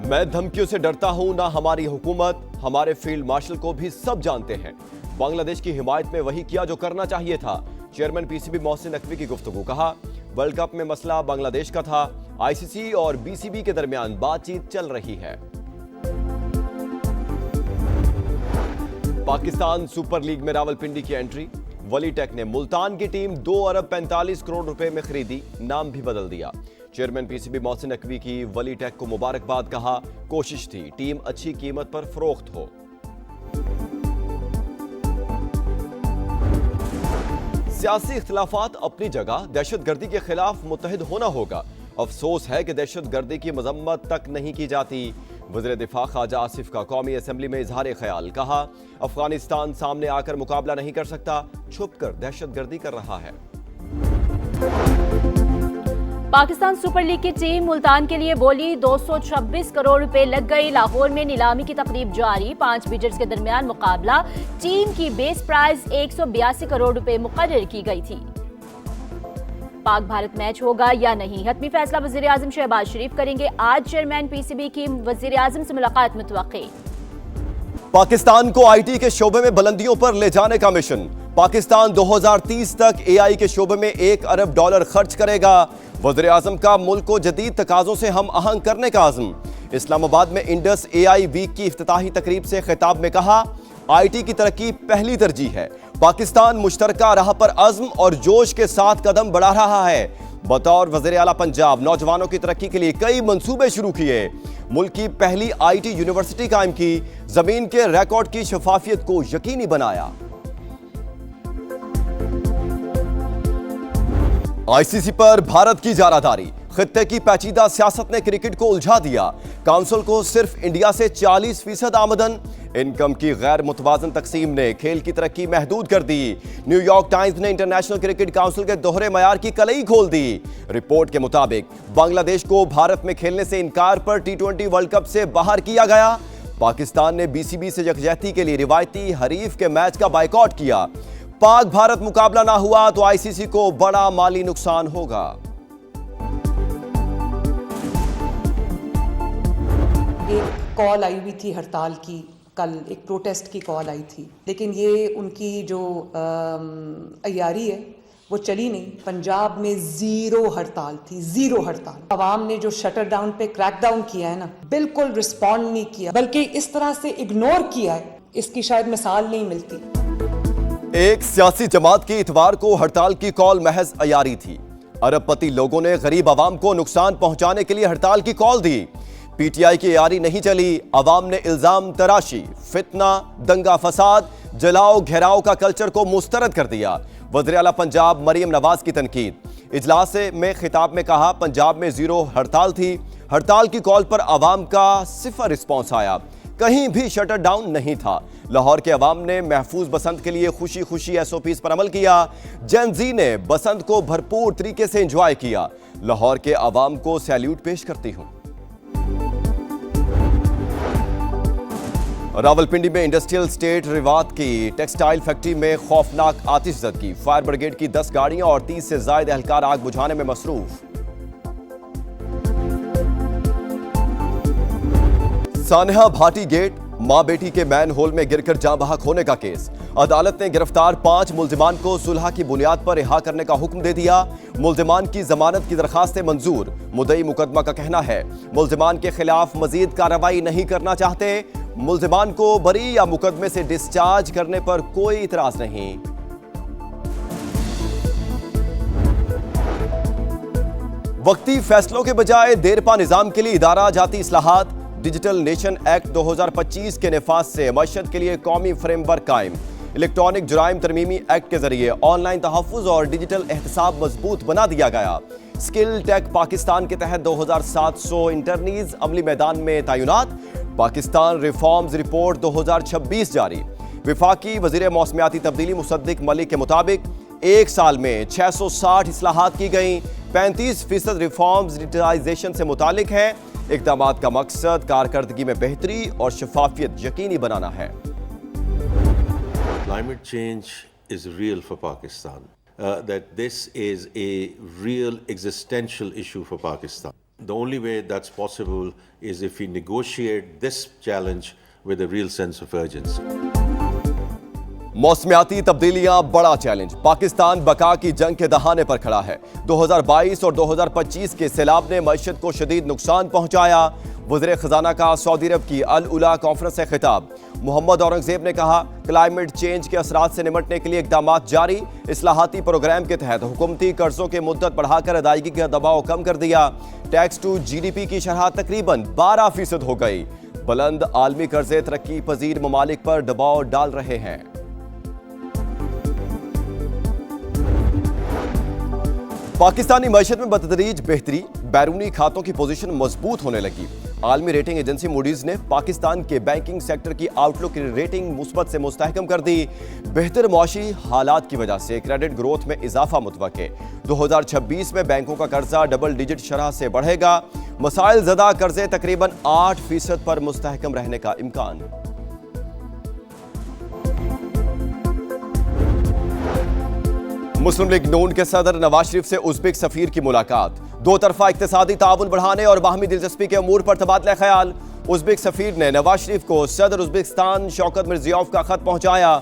मैं धमकियों से डरता हूं ना हमारी हुकूमत, हमारे फील्ड मार्शल को भी सब जानते हैं। बांग्लादेश की हिमायत में वही किया जो करना चाहिए था। चेयरमैन पीसीबी मोहसिन नकवी की गुफ्तगू। कहा, वर्ल्ड कप में मसला बांग्लादेश का था, आईसीसी और बीसीबी के दरमियान बातचीत चल रही है। पाकिस्तान सुपर लीग में रावलपिंडी की एंट्री। वलीटेक ने मुल्तान की टीम 2 अरब 45 करोड़ रुपए में खरीदी, नाम भी बदल दिया। चेयरमैन पीसीबी मोहसिन नकवी की वलीटेक को मुबारकबाद। कहा, कोशिश थी टीम अच्छी कीमत पर फरोख्त हो। सियासी इख्तिलाफात अपनी जगह, दहशतगर्दी के खिलाफ मुत्तहिद होना होगा। अफसोस है कि दहशतगर्दी की मजम्मत तक नहीं की जाती। वज़ीर दिफा ख्वाजा आसिफ का कौमी असम्बली में इजहार ख्याल। कहा, अफगानिस्तान सामने आकर मुकाबला नहीं कर सकता, छुप कर दहशतगर्दी कर रहा है। पाकिस्तान सुपर लीग की टीम मुल्तान के लिए बोली 226 करोड़ रुपए लग गई। लाहौर में नीलामी की तकरीब जारी। 5 बिडर्स के दरमियान मुकाबला। टीम की बेस प्राइस 182 करोड़ रुपए मुकर्रर की गई थी। पाक भारत मैच होगा या नहीं, हतमी फैसला वजीर आजम शहबाज शरीफ करेंगे। आज चेयरमैन पीसीबी की वजीर आजम से मुलाकात मुतवक्की। पाकिस्तान को आईटी के शोबे में बुलंदियों पर ले जाने का मिशन। पाकिस्तान 2030 तक एआई के शोबे में $1 अरब खर्च करेगा। वज़ीर आज़म का मुल्क को जदीद तकाज़ों से हम आहंग करने का आज़म। इस्लामाबाद में इंडस एआई वीक की इफ्तिताही तकरीब से खिताब में कहा, आईटी की तरक्की पहली तरजीह है। पाकिस्तान मुश्तरका राह पर अज़्म और जोश के साथ कदम बढ़ा रहा है। बतौर वज़ीर आला पंजाब नौजवानों की तरक्की के लिए कई मंसूबे शुरू किए। मुल्क की पहली आईटी यूनिवर्सिटी कायम की। जमीन के रिकॉर्ड की शफाफियत को यकीनी बनाया। आईसीसी पर भारत की जारादारी। खित्ते की पेचीदा सियासत ने क्रिकेट को उलझा दिया। काउंसिल को सिर्फ इंडिया से 40% आमदन। इनकम की गैर मुतवाजन तकसीम ने खेल की तरक्की महदूद कर दी। न्यूयॉर्क टाइम्स ने इंटरनेशनल क्रिकेट काउंसिल के दोहरे मयार की कलई खोल दी। रिपोर्ट के मुताबिक बांग्लादेश को भारत में खेलने से इनकार पर T20 वर्ल्ड कप से बाहर किया गया। पाकिस्तान ने बीसीबी से यकजहती के लिए रिवायती हरीफ के मैच का बायकॉट किया। पाक भारत मुकाबला ना हुआ तो आईसीसी को बड़ा माली नुकसान होगा। एक कॉल आई हुई थी हड़ताल की, कल एक प्रोटेस्ट की कॉल आई थी, लेकिन ये उनकी जो अय्यारी है वो चली नहीं। पंजाब में ज़ीरो हड़ताल थी, ज़ीरो हड़ताल। अवाम ने जो शटर डाउन पे क्रैक डाउन किया है ना, बिल्कुल रिस्पॉन्ड नहीं किया, बल्कि इस तरह से इग्नोर किया है, इसकी शायद मिसाल नहीं मिलती। एक सियासी जमात की इतवार को हड़ताल की कॉल महज अयारी थी। अरबपति लोगों ने गरीब आवाम को नुकसान पहुंचाने के लिए हड़ताल की कॉल दी। पीटीआई की यारी नहीं चली। अवाम ने इल्जाम तराशी, फितना, दंगा फसाद, जलाओ घेराव का कल्चर को मुस्तरद कर दिया। वज़ीर आला पंजाब मरियम नवाज की तनकीद। इजलास में खिताब में कहा, पंजाब में ज़ीरो हड़ताल थी। हड़ताल की कॉल पर अवाम का सिफर रिस्पॉन्स आया। कहीं भी शटर डाउन नहीं था। लाहौर के अवाम ने महफूज बसंत के लिए खुशी खुशी SOPs पर अमल किया। जेन जी ने बसंत को भरपूर तरीके से एंजॉय किया। लाहौर के अवाम को सैल्यूट पेश करती हूं। रावलपिंडी में इंडस्ट्रियल स्टेट रिवात की टेक्सटाइल फैक्ट्री में खौफनाक आतिशज़दगी। फायर ब्रिगेड की 10 गाड़ियां और 30 से ज्यादा एहलकार आग बुझाने में मसरूफ। सानहा भाटी गेट, मां बेटी के मैन होल में गिरकर जाँ बहक होने का केस। अदालत ने गिरफ्तार 5 मुल्जिमान को सुलह की बुनियाद पर रिहा करने का हुक्म दे दिया। मुल्जिमान की जमानत की दरखास्तें मंजूर। मुद्दई मुकदमा का कहना है, मुल्जिमान के खिलाफ मजीद कार्रवाई नहीं करना चाहते। मुल्जिमान को बरी या मुकदमे से डिस्चार्ज करने पर कोई इतराज नहीं। वक्ती फैसलों के बजाय देरपा निजाम के लिए इदारा जाती इस्लाहात। डिजिटल नेशन एक्ट 2025 के निफाज से मशद के लिए कौमी फ्रेमवर्क कायम। इलेक्ट्रॉनिक जुराइम तरमीमी एक्ट के जरिए ऑनलाइन तहफ़्फ़ुज़ और डिजिटल एहतसाब मजबूत बना दिया गया। स्किल टेक पाकिस्तान के तहत 2700 इंटर्नीज अमली मैदान में तैनात। पाकिस्तान रिफॉर्म्स रिपोर्ट 2026 जारी। विफाकी वज़ीर मौसमियाती तब्दीली मुसद्दिक मलिक के मुताबिक 1 साल में 660 इस्लाहात की गई। 35% रिफॉर्म्स डिजिटाइजेशन से मुतालिक है। इक़दामात का मकसद कारकर्दगी में बेहतरी और शफाफियत यकीनी बनाना है। Climate change is real for Pakistan. That this is a real existential issue for Pakistan. The only way that's possible is if we negotiate this challenge with a real sense of urgency. मौसमियाती तब्दीलियां बड़ा challenge. Pakistan बका की जंग के दहाने पर खड़ा है। 2022 और 2025 के सैलाब ने मईशत को शदीद नुकसान पहुंचाया। वज़ीर खजाना का सऊदी अरब की अल उला कॉन्फ्रेंस से खिताब। मोहम्मद औरंगजेब ने कहा, क्लाइमेट चेंज के असरात से निमटने के लिए इकदाम जारी। इस्लाहाती प्रोग्राम के तहत हुकूमती कर्जों की मुद्दत बढ़ाकर अदायगी का दबाव कम कर दिया। टैक्स टू GDP की शरह तकरीबन 12% हो गई। बुलंद आलमी कर्जे तरक्की पजीर ममालिक पर दबाव डाल रहे हैं। पाकिस्तानी मईशत में बतदरीज बेहतरी, बैरूनी खातों की पोजीशन मजबूत होने लगी। आलमी रेटिंग एजेंसी मूडीज ने पाकिस्तान के बैंकिंग सेक्टर की आउटलुक की रेटिंग मुस्बत से मुस्तहकम कर दी। बेहतर मुआशी हालात की वजह से क्रेडिट ग्रोथ में इजाफा मुतवक्के। 2026 में बैंकों का कर्जा डबल डिजिट शरह से बढ़ेगा। मसाइल ज़दा कर्जे तकरीबन 8% पर मुस्तहकम रहने का इम्कान। मुस्लिम लीग नून के सदर नवाज शरीफ से उज़्बेक सफीर की मुलाकात। दो तरफा इक्तिसादी ताउन बढ़ाने और बाहमी दिलचस्पी के अमूर पर तबादला ख्याल। उज़्बेक सफीर ने नवाज शरीफ को सदर उज़्बेकिस्तान शौकत मिर्जियोव का खत पहुंचाया।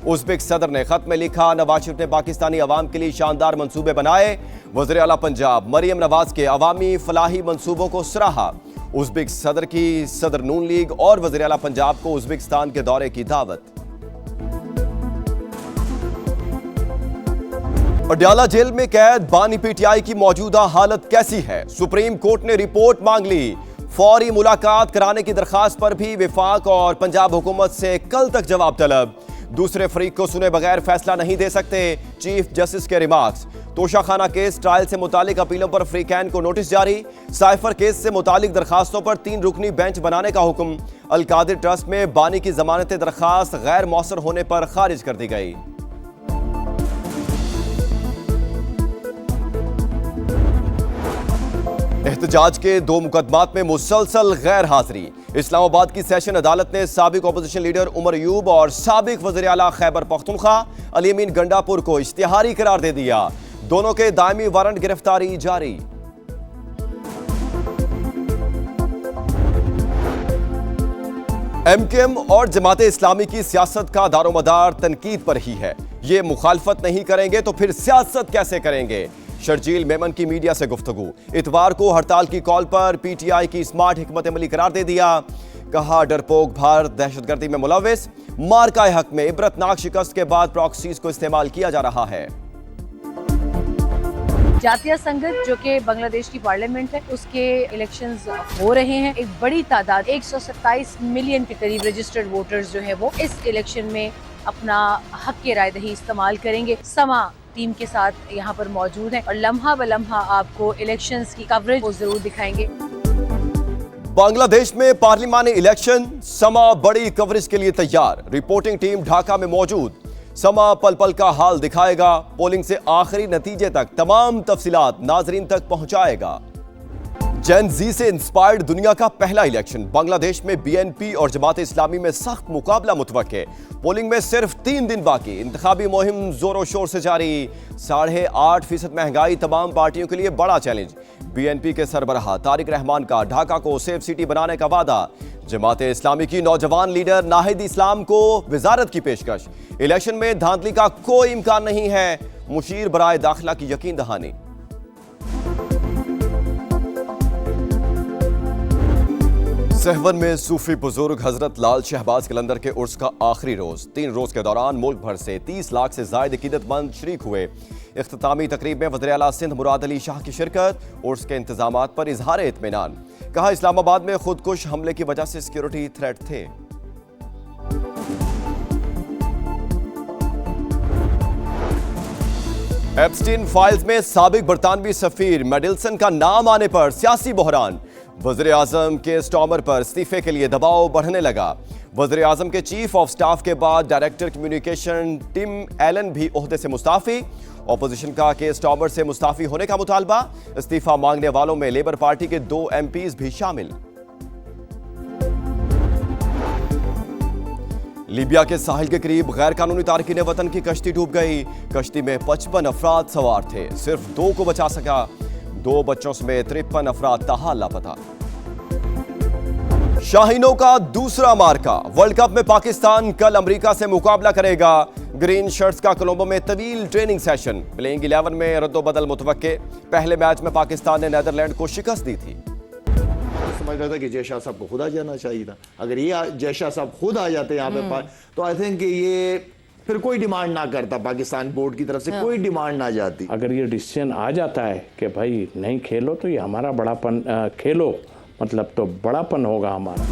उज़्बेक सदर ने खत में लिखा, नवाज शरीफ ने पाकिस्तानी अवाम के लिए शानदार मंसूबे बनाए। वज़ीर आला पंजाब मरियम नवाज के अवामी फलाही मंसूबों को सराहा। उज़्बेक सदर की सदर नून लीग और वज़ीर आला पंजाब को उज़्बेकिस्तान के दौरे की दावत। अडयाला जेल में कैद बानी PTI की मौजूदा हालत कैसी है? सुप्रीम कोर्ट ने रिपोर्ट मांग ली। फौरी मुलाकात कराने की दरखास्त पर भी विफाक और पंजाब हुकूमत से कल तक जवाब तलब। दूसरे फरीक को सुने बगैर फैसला नहीं दे सकते, चीफ जस्टिस के रिमार्क्स। तोशाखाना केस ट्रायल से मुतालिक अपीलों पर फ्रीकैन को नोटिस जारी। साइफर केस से मुतालिक दरखास्तों पर 3 रुकनी बेंच बनाने का हुक्म। अल-कादिर ट्रस्ट में बानी की जमानत दरखास्त गैर मौसर होने पर खारिज कर दी गई। एहतजाज के 2 मुकदमात में मुसलसल गैर हाजिरी। इस्लामाबाद की सेशन अदालत ने साबिक अपोजिशन लीडर उमर अयूब और साबिक वज़ीर आला खैबर पख्तूनख्वा अली अमीन गंडापुर को इश्तिहारी करार दे दिया। दोनों के दायमी वारंट गिरफ्तारी जारी। MKM और जमात इस्लामी की सियासत का दारोमदार तनकीद पर ही है। ये मुखालफत नहीं करेंगे तो फिर सियासत कैसे करेंगे? शर्जील मेमन की मीडिया से गुफ्तगू। इतवार को हड़ताल की कॉल पर PTI की स्मार्ट हिकमत अमली करार दे दिया। कहा, डरपोक भारत दहशतगर्दी में मुलव्विस। मार्का हक में इबरतनाक शिकस्त के बाद प्रॉक्सीज को इस्तेमाल किया जा रहा है। जातीय संगत जो कि बांग्लादेश की पार्लियामेंट है, उसके इलेक्शंस हो रहे हैं। एक बड़ी तादाद 127 मिलियन के करीब रजिस्टर्ड वोटर्स जो है वो इस इलेक्शन में अपना हक के राय दही इस्तेमाल करेंगे। समा टीम के साथ यहाँ पर मौजूद है और लम्हा ब लम्हा आपको इलेक्शंस की कवरेज को जरूर दिखाएंगे। बांग्लादेश में पार्लिमानी इलेक्शन, समा बड़ी कवरेज के लिए तैयार। रिपोर्टिंग टीम ढाका में मौजूद। समा पल पल का हाल दिखाएगा। पोलिंग से आखिरी नतीजे तक तमाम तफसीलात नाजरीन तक पहुंचाएगा। जेन जी से इंस्पायर्ड दुनिया का पहला इलेक्शन। बांग्लादेश में BNP और जमात इस्लामी में सख्त मुकाबला मुतवक्के। पोलिंग में सिर्फ 3 दिन बाकी। इंतखाबी मुहिम जोरों शोर से जारी। 8.5% महंगाई तमाम पार्टियों के लिए बड़ा चैलेंज। BNP के सरबराह तारिक रहमान का ढाका को सेफ सिटी बनाने का वादा। जमात इस्लामी की नौजवान लीडर नाहिद इस्लाम को वजारत की पेशकश। इलेक्शन में धांधली का कोई इम्कान नहीं है, मुशीर बराए दाखिला की यकीन दहानी। सहवन में सूफी बुजुर्ग हजरत लाल शहबाज कलंदर के उर्स का आखिरी रोज। 3 रोज के दौरान मुल्क भर से 30 लाख से जायद अकीदतमंद शरीक हुए। इख्तितामी तकरीब में वज़ीर आला सिंध मुराद अली शाह की शिरकत। उर्स के इंतजामात पर इजहार इत्मीनान। कहा, इस्लामाबाद में खुदकुश हमले की वजह से सिक्योरिटी थ्रेट थे। एप्स्टीन फाइल्स में साबिक बरतानवी सफीर मेडिल्सन का नाम आने पर सियासी बहरान। वज़ीर आज़म के स्टॉमर पर इस्तीफे के लिए दबाव बढ़ने लगा। वज़ीर आज़म के चीफ ऑफ स्टाफ के बाद डायरेक्टर कम्युनिकेशन टिम एलन भी ओहदे से मुस्ताफी। ऑपोजिशन का के स्टॉमर से मुस्ताफी होने का मुतालबा। इस्तीफा मांगने वालों में लेबर पार्टी के 2 MPs भी शामिल। लीबिया के साहिल के करीब गैर कानूनी तारकीन वतन की कश्ती डूब गई। कश्ती में 55 अफराद सवार थे, सिर्फ 2 को बचा सका। 2 बच्चों समेत 53 अफराद ताहाल लापता। शाहीनों का दूसरा मार्का। वर्ल्ड कप में पाकिस्तान कल अमेरिका से मुकाबला करेगा। ग्रीन शर्ट्स का कोलंबो में तवील ट्रेनिंग सेशन। प्लेइंग 11 में रद्दोबदल मुतवक्के। पहले मैच में पाकिस्तान ने नीदरलैंड को शिकस्त दी थी। समझ रहा था कि जय शाह साहब को खुद आ जाना चाहिए था। अगर ये जय शाह साहब खुद आ जाते यहाँ पे तो आई थिंक ये फिर कोई डिमांड ना करता, पाकिस्तान बोर्ड की तरफ से कोई डिमांड ना जाती। अगर ये डिसीजन आ जाता है कि भाई नहीं खेलो तो ये हमारा बड़ापन, खेलो मतलब तो बड़ापन होगा हमारा।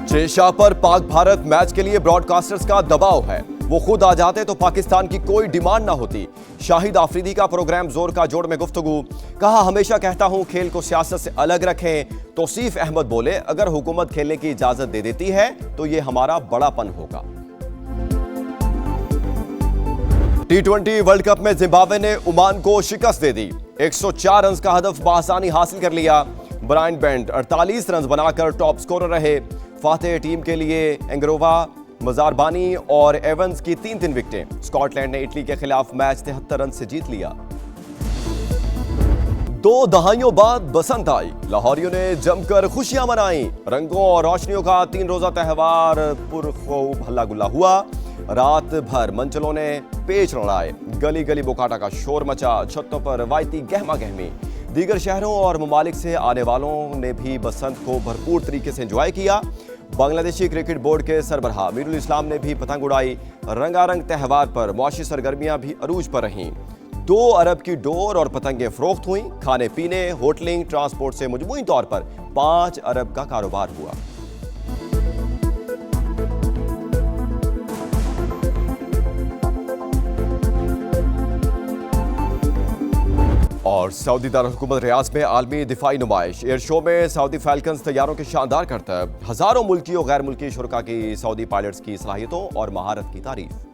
जय शाह पर पाक भारत मैच के लिए ब्रॉडकास्टर्स का दबाव है। वो खुद आ जाते तो पाकिस्तान की कोई डिमांड ना होती। शाहिद आफरीदी का प्रोग्राम जोर का जोड़ में गुफ्तगू। कहा, हमेशा कहता हूं खेल को सियासत से अलग रखें। तौसीफ अहमद बोले, अगर हुकूमत खेलने की इजाजत दे देती है तो ये हमारा बड़ापन होगा। T20 वर्ल्ड कप में जिम्बाब्वे ने ओमान को शिकस्त दे दी। 104 रन का हदफ बआसानी हासिल कर लिया। ब्रायन बेंट 48 रन बनाकर टॉप स्कोरर रहे। फातेह टीम के लिए एंग्रोवा, मजारबानी और एवंस की 3-3 विकेटें। स्कॉटलैंड ने इटली के खिलाफ मैच 73 रन से जीत लिया। 2 दहाइयों बाद बसंत आई। लाहौरियों ने जमकर खुशियां मनाई। रंगों और रोशनियों का 3 रोजा त्यौहार पुरखूब हल्ला गुल्ला हुआ। रात भर मंचलों ने पेच लड़ाए। गली गली बुकाटा का शोर मचा। छतों पर रवायती गहमा गहमी। दीगर शहरों और ममालिक से आने वालों ने भी बसंत को भरपूर तरीके से एंजॉय किया। बांग्लादेशी क्रिकेट बोर्ड के सरबराह मीरुल इस्लाम ने भी पतंग उड़ाई। रंगारंग त्यौहार पर मुआशी सरगर्मियां भी अरूज पर रहीं। 2 अरब की डोर और पतंगें फरोख्त हुई। खाने पीने, होटलिंग, ट्रांसपोर्ट से मजमूई तौर पर 5 अरब का कारोबार हुआ। और सऊदी दारुल-हुकूमत रियाद में आलमी दिफाई नुमाइश। एयर शो में सऊदी फैल्कन्स तैयारों के शानदार करतब। हजारों मुल्की और गैर मुल्की शुरका की सऊदी पायलट्स की सलाहियतों और महारत की तारीफ।